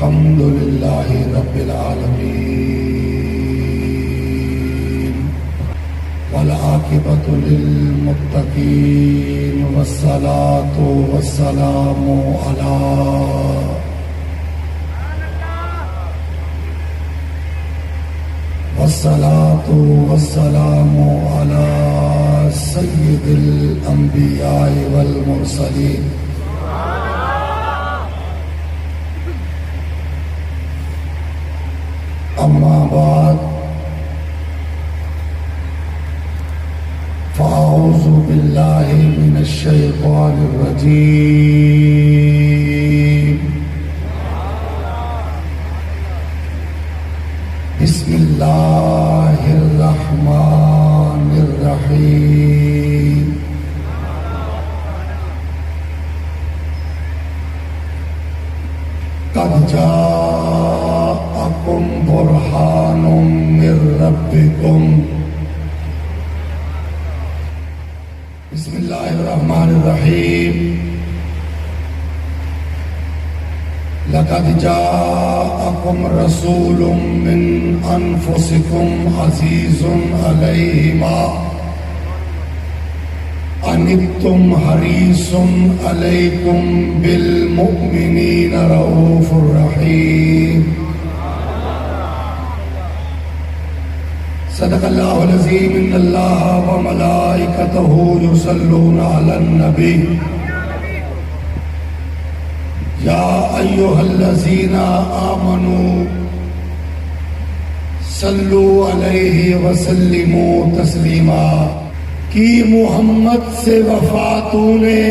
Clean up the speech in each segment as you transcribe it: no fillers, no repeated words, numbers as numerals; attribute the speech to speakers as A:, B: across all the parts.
A: الحمد لله رب العالمين والعاقبة للمتقين والصلاة والسلام على سيد الأنبياء والمرسلين أما بعد فأعوذ بالله من الشيطان الرجيم بسم الله الرحمن الرحيم قد جاءكم برهان من ربكم بسم الله الرحمن الرحيم لقد جاءكم رسول من أنفسكم عزيز عليه ما عنتم حريص عليكم بالمؤمنين رؤوف رحيم صدق الله العظيم إن الله وملائكته يصلون على النبي يا أيها الذين آمنوا صلوا عليه وسلموا تسلیما کی محمد سے وفا تو نے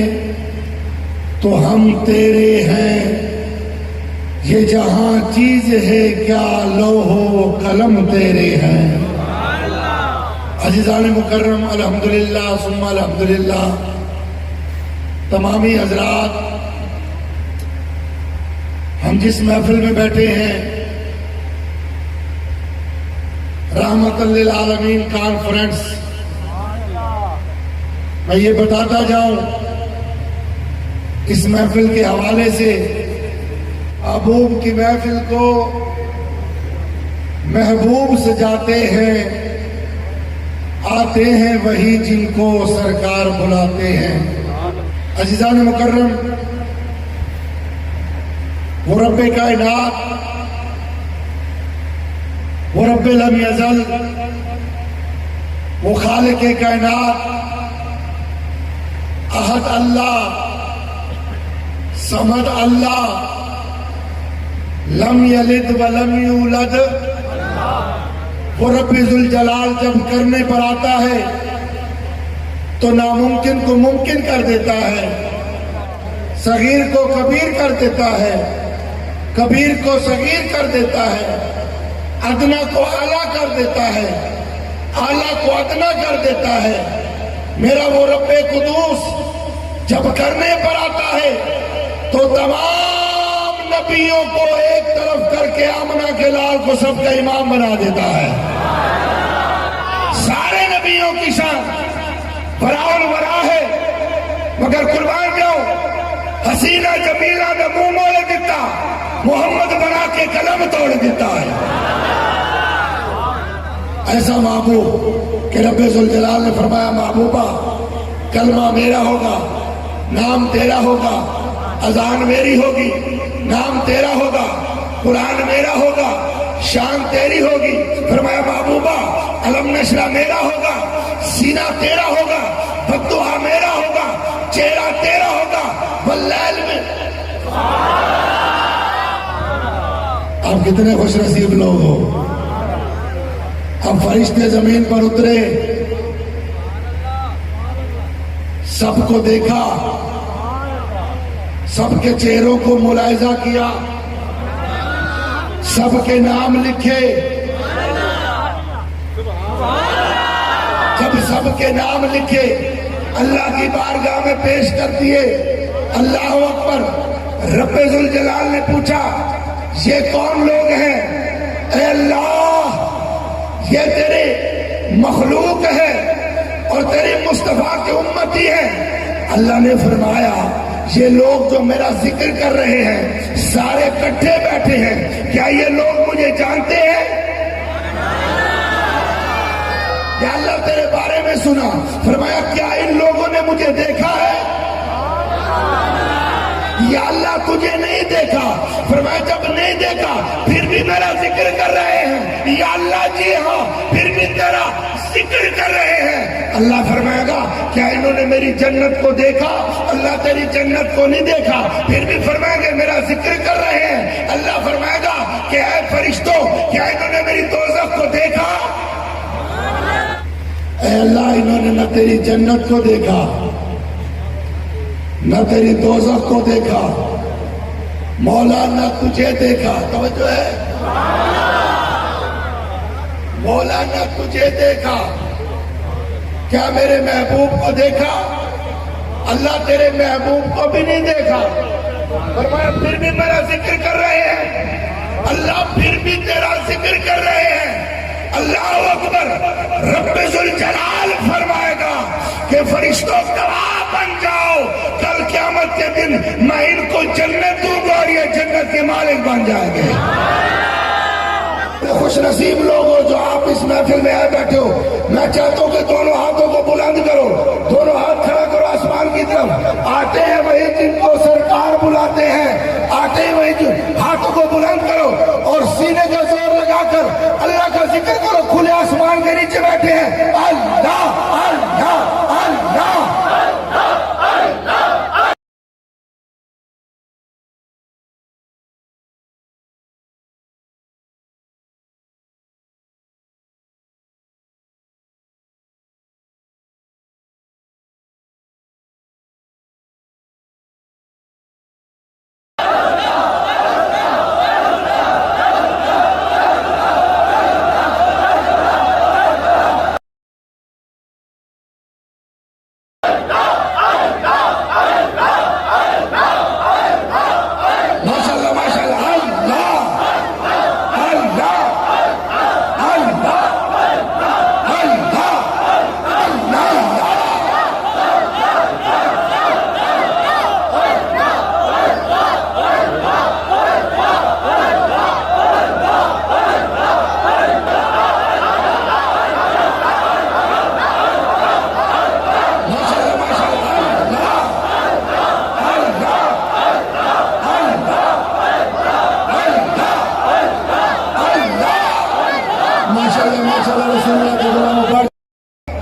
A: تو ہم تیرے ہیں یہ جہاں چیز ہے کیا لوح و قلم تیرے ہیں عزیزان مکرم الحمدللہ ثم الحمدللہ تمامی حضرات ہم جس محفل میں بیٹھے ہیں رحمت للعالمین کانفرنس میں یہ بتاتا جاؤں اس محفل کے حوالے سے محبوب کی محفل کو محبوب سجاتے ہیں آتے ہیں وہی جن کو سرکار بلاتے ہیں عزیزان مکرم وہ رب کائنات وہ رب لم یزل وہ خالق کائنات احد اللہ صمد اللہ لم یلد ولم یولد وہ رب ذوالجلال جب کرنے پر آتا ہے تو ناممکن کو ممکن کر دیتا ہے صغیر کو کبیر کر دیتا ہے کبیر کو صغیر کر دیتا ہے ادنا کو اعلیٰ کر دیتا ہے اعلیٰ کو ادنا کر دیتا ہے میرا وہ رب قدوس جب کرنے پر آتا ہے تو تمام نبیوں کو ایک طرف کر کے آمنہ کے لال کو سب کا امام بنا دیتا ہے سارے نبیوں کی شان براؤن برا ہے مگر قربان جاؤ حسینہ جمیلہ نے منہ مولے دیتا محمد بنا کے قلم توڑ دیتا ہے ایسا محبوب کہ رب ذوالجلال نے فرمایا محبوبہ کلمہ میرا ہوگا نام تیرا ہوگا اذان میری ہوگی نام تیرا ہوگا قرآن میرا ہوگا شان تیری ہوگی فرمایا محبوبہ علم نشرہ میرا ہوگا سینہ تیرا ہوگا بددعا میرا ہوگا چہرہ تیرا ہوگا واللیل میں آپ کتنے خوش نصیب لوگ ہو اب فرشتے زمین پر اترے سب کو دیکھا سب کے چہروں کو ملاحظہ کیا سب کے نام لکھے جب سب کے نام لکھے اللہ کی بارگاہ میں پیش کر دیے اللہ اکبر رب ذوالجلال نے پوچھا یہ کون لوگ ہیں اے اللہ یہ تیرے مخلوق ہے اور تیرے مصطفیٰ کے امتی ہیں اللہ نے فرمایا یہ لوگ جو میرا ذکر کر رہے ہیں سارے کٹھے بیٹھے ہیں، کیا یہ لوگ مجھے جانتے ہیں؟ یا اللہ تیرے بارے میں سنا، فرمایا کیا ان لوگوں نے مجھے دیکھا ہے؟ یا اللہ تجھے نہیں دیکھا، فرمایا جب نہیں دیکھا پھر بھی میرا ذکر کر رہے ہیں، یا اللہ جی ہاں پھر بھی تیرا ذکر کر رہے ہیں۔ اللہ فرمائے گا کیا انہوں نے میری جنت کو دیکھا؟ اللہ تیری جنت کو نہیں دیکھا، پھر بھی فرمائے گا میرا ذکر کر رہے ہیں۔ اللہ فرمائے گا کہ اے فرشتوں کیا انہوں نے میری دوزخ کو دیکھا؟ اے اللہ انہوں نے نہ تیری جنت کو دیکھا نہ تیری دوزخ کو دیکھا، مولا نہ تجھے دیکھا، توجہ ہے، مولا نہ تجھے دیکھا، کیا میرے محبوب کو دیکھا؟ اللہ تیرے محبوب کو بھی نہیں دیکھا، فرمایا پھر بھی میرا ذکر کر رہے ہیں، اللہ پھر بھی تیرا ذکر کر رہے ہیں۔ اللہ اکبر، رب ذوالجلال فرمائے گا کہ فرشتوں گواہ بن جاؤ، کل قیامت کے دن میں ان کو جنت دوں گا اور یہ جنت کے مالک بن جائیں گے۔ خوش نصیب لوگ ہو جو آپ اس محفل میں آئے بیٹھے ہو، میں چاہتا ہوں کہ دونوں ہاتھوں کو بلند کرو، دونوں ہاتھ کھڑا کرو آسمان کی طرف۔ آتے ہیں وہی جن کو سرکار بلاتے ہیں، آتے ہیں وہی جن، ہاتھوں کو بلند کرو اور سینے کا زور لگا کر اللہ کا ذکر کرو۔ کھلے آسمان کے نیچے بیٹھے ہیں، اللہ اللہ اللہ۔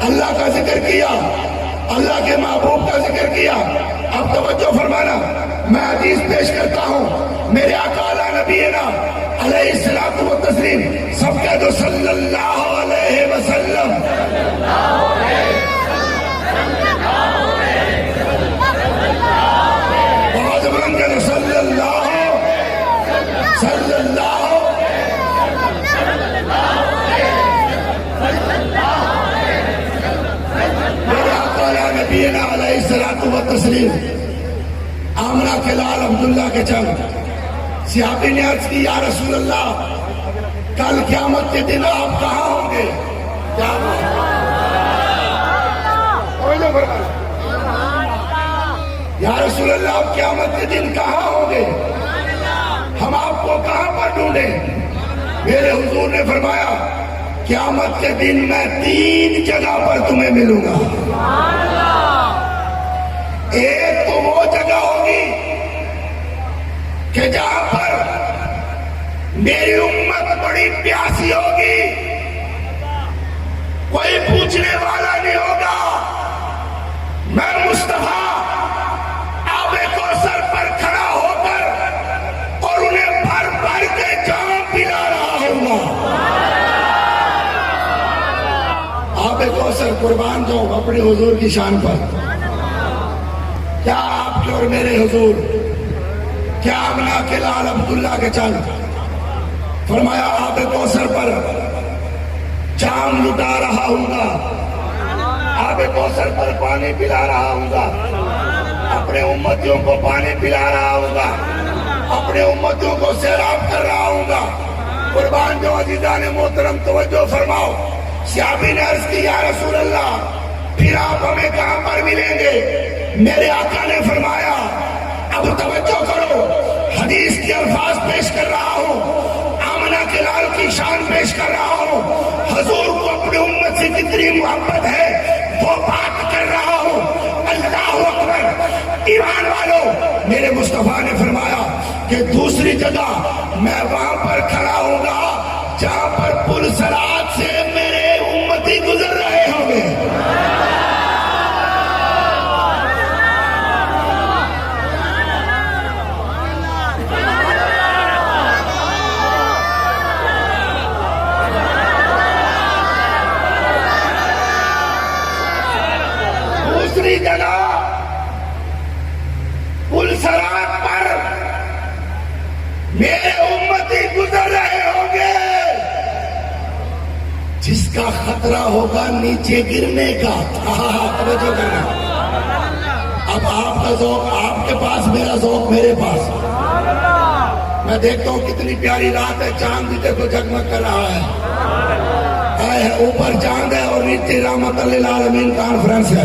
A: اللہ کا ذکر کیا، اللہ کے محبوب کا ذکر کیا۔ اب توجہ فرمانا، میں حدیث پیش کرتا ہوں، میرے آقا اعلیٰ نبینا علیہ الصلوۃ والتسلیم، سب کہہ دو صلی اللہ علیہ وسلم۔ بہت بلند کہہ دو صلی اللہ صلی اللہ۔ نبینا علیہ الصلوۃ والتسلیم، آمنہ کے لال عبداللہ کے چنگ صحابی نے عرض کی یا رسول اللہ کل قیامت کے دن آپ کہاں ہوں گے؟ یا رسول اللہ آپ قیامت کے دن کہاں ہوں گے؟ ہم آپ کو کہاں پر ڈھونڈیں؟ میرے حضور نے فرمایا قیامت کے دن میں 3 جگہ پر تمہیں ملوں گا۔ ایک تو وہ جگہ ہوگی کہ جہاں پر میری امت بڑی پیاسی ہوگی، کوئی پوچھنے والا نہیں ہوگا، میں مصطفیٰ آب کوثر پر کھڑا ہو کر اور انہیں بھر بھر کے جام پلا رہا ہوں گا۔ آب کوثر قربان جاؤں اپنے حضور کی شان پر، کیا آپ کے اور میرے حضور، کیا آمنہ کے لال عبداللہ کے چنگ، فرمایا آب کوثر پر جام لٹا رہا ہوں گا، آب کوثر پر پانی پلا رہا ہوں گا، اپنے امتیوں کو پانی پلا رہا ہوں گا، اپنے امتیوں کو سیراب کر رہا ہوں گا۔ قربان جو عزیزان محترم توجہ فرماؤ، صحابی نے عرض کی یا رسول اللہ پھر آپ ہمیں کہاں پر ملیں گے؟ میرے آقا نے فرمایا اب توجہ کرو، حدیث کے الفاظ پیش کر رہا ہوں، آمنہ کے لال کی شان پیش کر رہا ہوں، حضور کو اپنی امت سے کتنی محبت ہے وہ بات کر رہا ہوں۔ اللہ اکبر۔ ایمان والو، میرے مصطفیٰ نے فرمایا کہ دوسری جگہ میں وہاں پر کھڑا ہوں گا جہاں پر پل صراط سے میرے امتی گزر رہے ہوں گے۔ دوسری جگہ پل صراط پر میرے امتی گزر رہے ہوں گے، جس کا خطرہ ہوگا نیچے گرنے کا۔ توجہ کرنا، اب آپ کا ذوق آپ کے پاس، میرا ذوق میرے پاس۔ میں دیکھتا ہوں کتنی پیاری رات ہے، چاند بھی دیکھو جگمگ کر رہا ہے، اوپر چاند ہے اور نیچے رحمت للعالمین کانفرنس ہے۔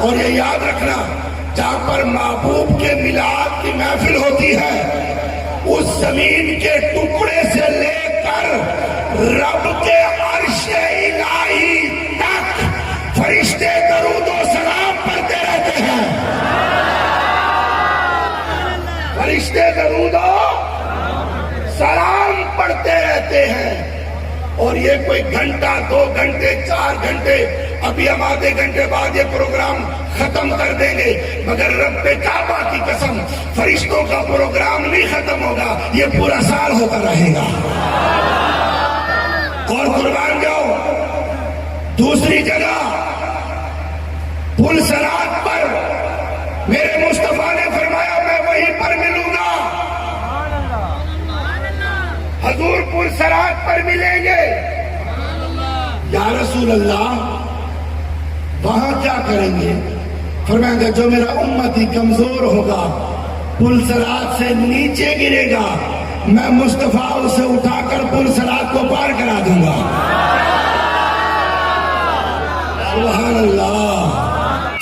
A: اور یہ یاد رکھنا، جہاں پر محبوب کے میلاد کی محفل ہوتی ہے، اس زمین کے ٹکڑے سے لے کر رب کے عرش الہی تک فرشتے درود و سلام پڑھتے رہتے ہیں، فرشتے درود و سلام پڑھتے رہتے ہیں۔ اور یہ کوئی گھنٹہ، 2 گھنٹے، 4 گھنٹے، ابھی ہم آدھے گھنٹے بعد یہ پروگرام ختم کر دیں گے، مگر رب کعبہ کی قسم فرشتوں کا پروگرام نہیں ختم ہوگا، یہ پورا سال ہوتا رہے گا۔ اور قربان جاؤ، دوسری جگہ پل صراط پر میرے مصطفیٰ نے فرمایا میں وہیں پر ملوں گا، حضور پل صراط پر ملیں گے۔ یا رسول اللہ، وہاں کیا کریں گے؟ فرمائیں گے جو میرا امتی کمزور ہوگا پل صراط سے نیچے گرے گا، میں مصطفیٰ اسے اٹھا کر پل صراط کو پار کرا دوں گا۔ سبحان اللہ۔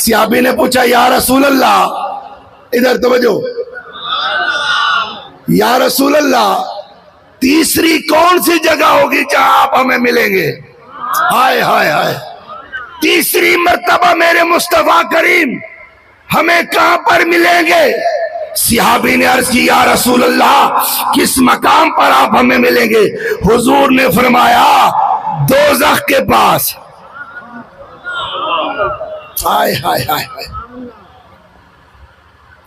A: صحابی نے پوچھا یا رسول اللہ، ادھر توجہ، یا رسول اللہ تیسری کون سی جگہ ہوگی جہاں آپ ہمیں ملیں گے؟ ہائے ہائے ہائے، تیسری مرتبہ میرے مصطفیٰ کریم ہمیں کہاں پر ملیں گے؟ صحابی نے عرض کی یا رسول اللہ کس مقام پر آپ ہمیں ملیں گے؟ حضور نے فرمایا دوزخ کے پاس۔ ہائے ہائے ہائے ہائے،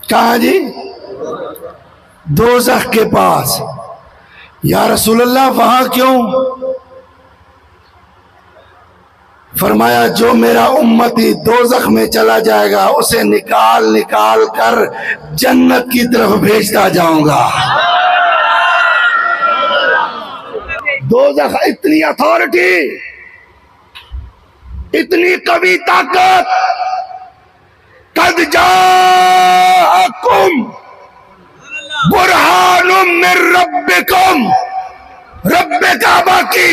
A: کہاں جی؟ دوزخ کے پاس۔ یا رسول اللہ وہاں کیوں؟ فرمایا جو میرا امتی دوزخ میں چلا جائے گا اسے نکال نکال کر جنت کی طرف بھیجتا جاؤں گا۔ دوزخ اتنی اتھارٹی، اتنی قوی طاقت، قد جاءکم برہان من ربکم، رب کعبہ کی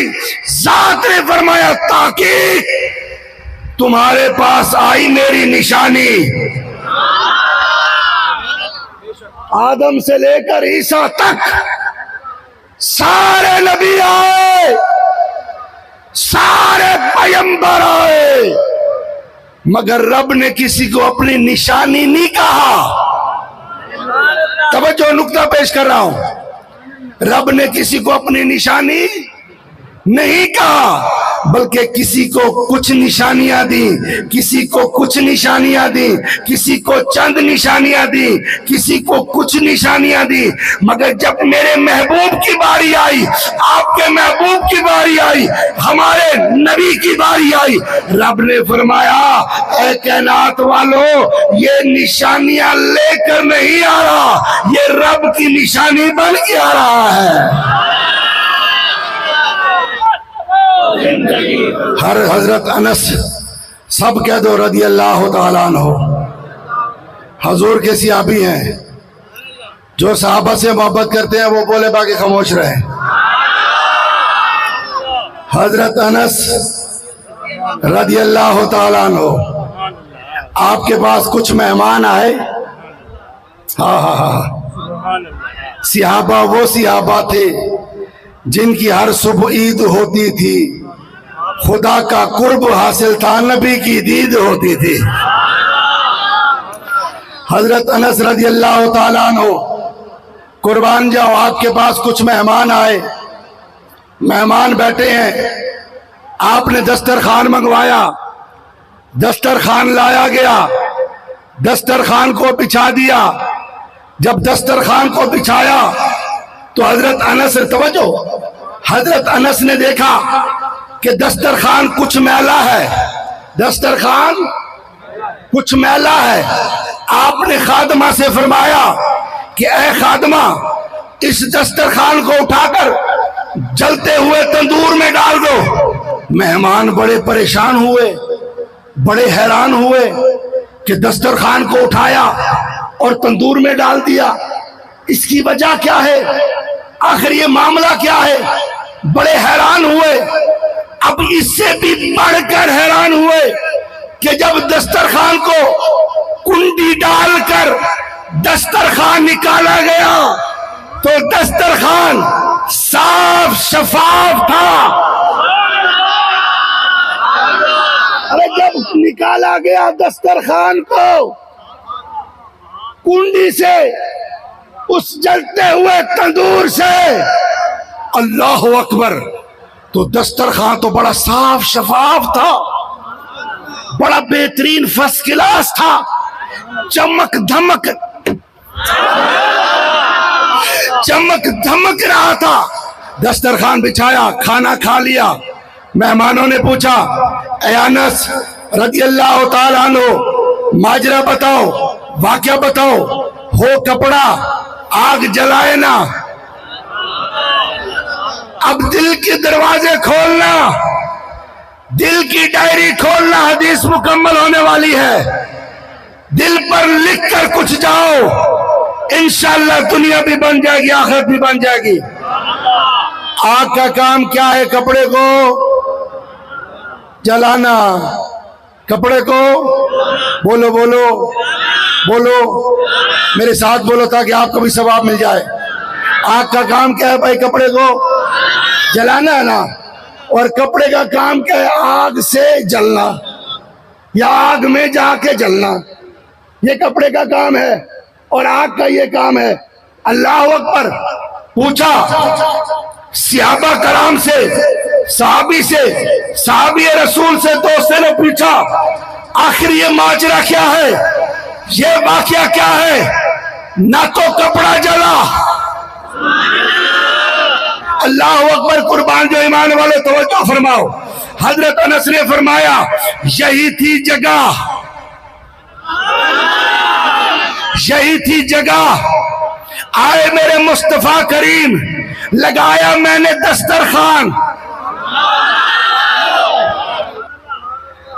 A: ذات نے فرمایا تاکہ تمہارے پاس آئی میری نشانی۔ آدم سے لے کر عیسیٰ تک سارے نبی آئے، سارے پیغمبر آئے، مگر رب نے کسی کو اپنی نشانی نہیں کہا۔ توجہ، نقطہ پیش کر رہا ہوں، رب نے کسی کو اپنی نشانی نہیں کہا، بلکہ کسی کو کچھ نشانیاں دی، کسی کو کچھ نشانیاں دی، کسی کو چند نشانیاں دی، کسی کو کچھ نشانیاں دی، مگر جب میرے محبوب کی باری آئی، آپ کے محبوب کی باری آئی، ہمارے نبی کی باری آئی، رب نے فرمایا اے کائنات والو یہ نشانیاں لے کر نہیں آ رہا، یہ رب کی نشانی بن کے آ رہا ہے۔ ہر حضرت انس سب کہہ دو رضی اللہ تعالیٰ عنہ، حضور کے صحابی ہیں، جو صحابہ سے محبت کرتے ہیں وہ بولے باقی خاموش رہے۔ حضرت انس رضی اللہ تعالیٰ عنہ، آپ کے پاس کچھ مہمان آئے، ہاں ہاں ہاں، صحابہ وہ صحابہ تھے جن کی ہر صبح عید ہوتی تھی، خدا کا قرب حاصل تھا، نبی کی دید ہوتی تھی۔ حضرت انس رضی اللہ تعالیٰ عنہ، قربان جاؤ، آپ کے پاس کچھ مہمان آئے، مہمان بیٹھے ہیں، آپ نے دسترخوان منگوایا، دسترخوان لایا گیا، دسترخوان کو بچھا دیا۔ جب دسترخوان کو بچھایا تو حضرت انس، توجہ، حضرت انس نے دیکھا کہ دسترخوان کچھ میلا ہے، دسترخوان کچھ میلا ہے۔ آپ نے خادمہ سے فرمایا کہ اے خادمہ، اس دسترخوان کو اٹھا کر جلتے ہوئے تندور میں ڈال دو۔ مہمان بڑے پریشان ہوئے، بڑے حیران ہوئے کہ دسترخوان کو اٹھایا اور تندور میں ڈال دیا، اس کی وجہ کیا ہے؟ آخر یہ معاملہ کیا ہے؟ بڑے حیران ہوئے۔ اب اس سے بھی بڑھ کر حیران ہوئے کہ جب دسترخوان کو کنڈی ڈال کر دسترخوان نکالا گیا تو دسترخوان صاف شفاف تھا۔ ارے جب نکالا گیا دسترخوان کو کنڈی سے، اس جلتے ہوئے تندور سے، اللہ اکبر، تو دسترخوان تو بڑا صاف شفاف تھا، بڑا بہترین فرسٹ کلاس تھا، چمک دھمک رہا تھا۔ دسترخوان بچھایا، کھانا کھا لیا۔ مہمانوں نے پوچھا، اے انس رضی اللہ تعالیٰ عنہ، ماجرا بتاؤ، واقعہ بتاؤ، ہو کپڑا، آگ جلائے نا، اب دل کے دروازے کھولنا، دل کی ڈائری کھولنا، حدیث مکمل ہونے والی ہے، دل پر لکھ کر کچھ جاؤ، انشاءاللہ دنیا بھی بن جائے گی، آخرت بھی بن جائے گی۔ آگ کا کام کیا ہے؟ کپڑے کو جلانا۔ کپڑے کو بولو بولو بولو، میرے ساتھ بولو تاکہ آپ کو بھی ثواب مل جائے۔ آگ کا کام کیا ہے بھائی؟ کپڑے کو جلانا ہے نا۔ اور کپڑے کا کام کیا ہے؟ آگ سے جلنا یا آگ میں جا کے جلنا، یہ کپڑے کا کام ہے اور آگ کا یہ کام ہے۔ اللہ اکبر۔ پوچھا صحابہ کرام سے، صحابی سے، صحابی رسول سے، دوستوں نے پوچھا آخر یہ ماجرا کیا ہے، یہ واقعہ کیا ہے؟ نہ تو کپڑا جلا، اللہ اکبر، قربان جو ایمان والے توجہ فرماؤ۔ حضرت انس نے فرمایا یہی تھی جگہ، یہی تھی جگہ، آئے میرے مصطفیٰ کریم، لگایا میں نے دسترخوان۔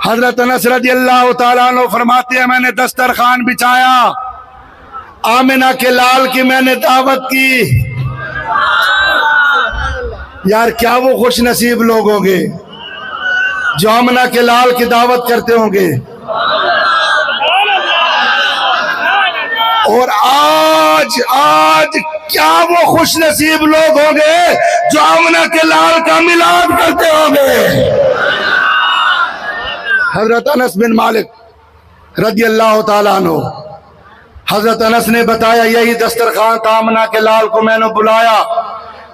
A: حضرت انس رضی اللہ تعالیٰ عنہ فرماتے ہیں میں نے دسترخوان بچھایا، آمنہ کے لال کی میں نے دعوت کی۔ یار کیا وہ خوش نصیب لوگ ہوں گے جو آمنہ کے لال کی دعوت کرتے ہوں گے، اور آج کیا وہ خوش نصیب لوگ ہوں گے جو آمنہ کے لال کا میلاد کرتے ہوں گے۔ حضرت انس بن مالک رضی اللہ تعالیٰ عنہ، حضرت انس نے بتایا یہی دسترخوان تھا، آمنہ کے لال کو میں نے بلایا،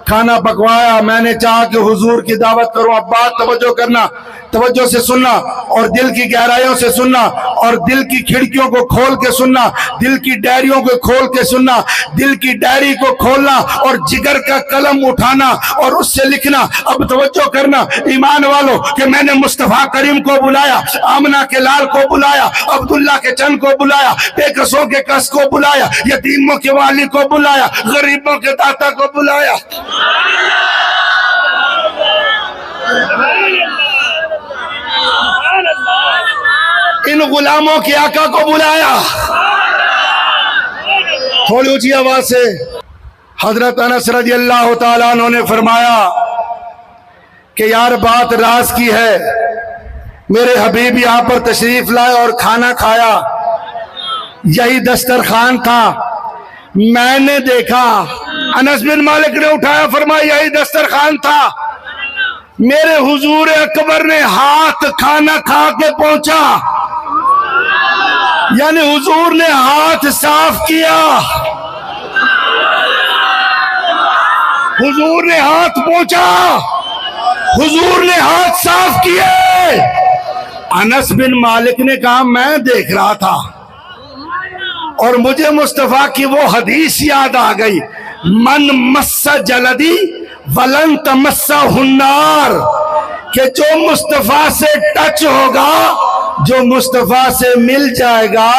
A: کھانا پکوایا، میں نے چاہا کہ حضور کی دعوت کروں۔ اب بات توجہ کرنا، توجہ سے سننا، اور دل کی گہرائیوں سے سننا، اور دل کی کھڑکیوں کو کھول کے سننا، دل کی ڈائریوں کو کھول کے سننا، دل کی ڈائری کو کھولنا اور جگر کا قلم اٹھانا اور اس سے لکھنا۔ اب توجہ کرنا ایمان والو کہ میں نے مصطفیٰ کریم کو بلایا، آمنہ کے لال کو بلایا، عبداللہ کے چند کو بلایا، بے کسوں کے کس کو بلایا، یتیموں کے والی کو بلایا، غریبوں کے داتا کو بلایا، ان غلاموں کے آقا کو بلایا۔ تھوڑی اونچی آواز سے حضرت انس رضی اللہ تعالیٰ عنہ نے فرمایا کہ یار بات راز کی ہے، میرے حبیب یہاں پر تشریف لائے اور کھانا کھایا، یہی دسترخوان تھا، میں نے دیکھا، انس بن مالک نے اٹھایا، فرمایا یہی دسترخوان تھا، میرے حضور اکبر نے ہاتھ کھانا کھا کے پہنچا، یعنی حضور نے ہاتھ صاف کیا، حضور نے ہاتھ پہنچا، حضور نے ہاتھ صاف کیے۔ انس بن مالک نے کہا میں دیکھ رہا تھا اور مجھے مصطفیٰ کی وہ حدیث یاد آ گئی، من مس جلدی ولن تمسہ النار، کہ جو مصطفیٰ سے ٹچ ہوگا، جو مصطفیٰ سے مل جائے گا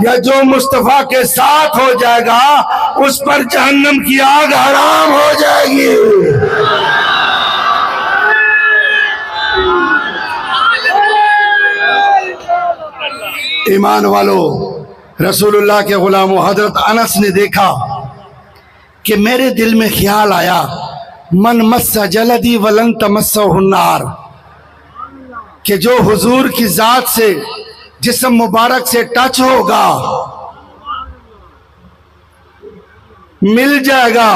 A: یا جو مصطفیٰ کے ساتھ ہو جائے گا، اس پر جہنم کی آگ حرام ہو جائے گی۔ ایمان والو، رسول اللہ کے غلام حضرت انس نے دیکھا کہ میرے دل میں خیال آیا، من مس جلدی ولن تمسہ النار، کہ جو حضور کی ذات سے، جسم مبارک سے ٹچ ہوگا، مل جائے گا،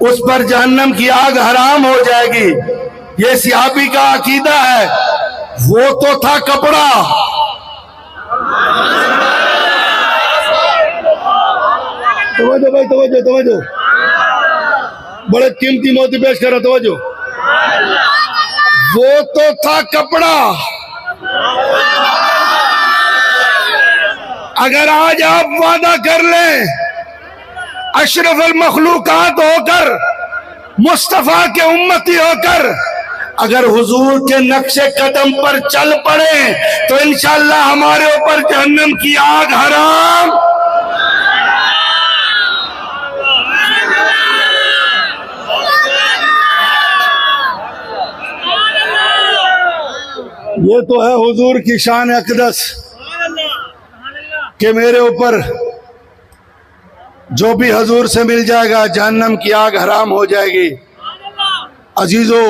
A: اس پر جہنم کی آگ حرام ہو جائے گی۔ یہ صحابی کا عقیدہ ہے۔ وہ تو تھا کپڑا، توجہ بھائی، توجہ، بڑے قیمتی موتی پیش کر رہا، توجہ۔ وہ تو تھا کپڑا، اگر آج آپ وعدہ کر لیں اشرف المخلوقات ہو کر، مصطفیٰ کے امتی ہو کر، اگر حضور کے نقش قدم پر چل پڑے تو انشاءاللہ ہمارے اوپر جہنم کی آگ حرام۔ یہ تو ہے حضور کی شان اقدس کہ میرے اوپر جو بھی حضور سے مل جائے گا جہنم کی آگ حرام ہو جائے گی۔ عزیزو،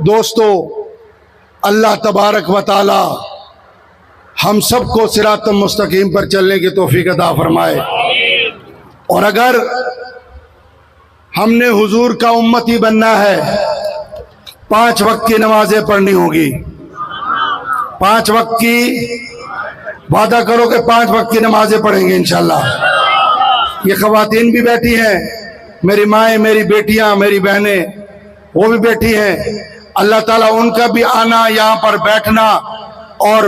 A: دوستو، اللہ تبارک و تعالی ہم سب کو صراط مستقیم پر چلنے کی توفیق عطا فرمائے، اور اگر ہم نے حضور کا امتی بننا ہے 5 وقت کی نمازیں پڑھنی ہوگی۔ 5 وقت کی وعدہ کرو کہ 5 وقت کی نمازیں پڑھیں گے انشاءاللہ۔ یہ خواتین بھی بیٹھی ہیں، میری مائیں، میری بیٹیاں، میری بہنیں، وہ بھی بیٹھی ہیں۔ اللہ تعالیٰ ان کا بھی آنا، یہاں پر بیٹھنا اور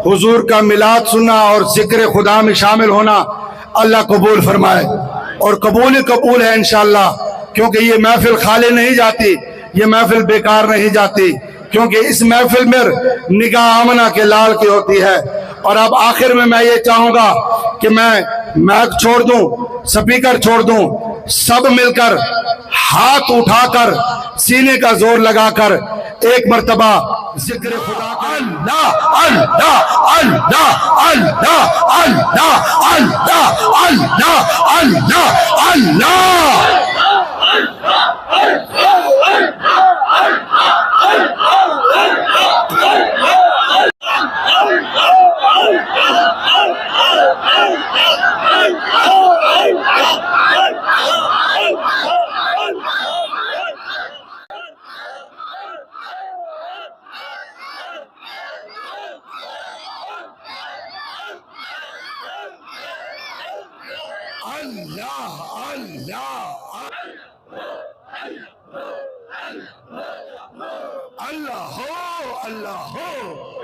A: حضور کا میلاد سننا اور ذکر خدا میں شامل ہونا اللہ قبول فرمائے، اور قبول ہے انشاءاللہ، کیونکہ یہ محفل خالی نہیں جاتی، یہ محفل بیکار نہیں جاتی، کیونکہ اس محفل میں نگاہ آمنہ کے لال کی ہوتی ہے۔ اور اب آخر میں یہ چاہوں گا کہ میں مائک چھوڑ دوں، سپیکر چھوڑ دوں، سب مل کر ہاتھ اٹھا کر سینے کا زور لگا کر ایک مرتبہ ذکر خدا اللہ اللہ اللہ اللہ اللہ اللہ اللہ اللہ اللہ ہو اللہ ہو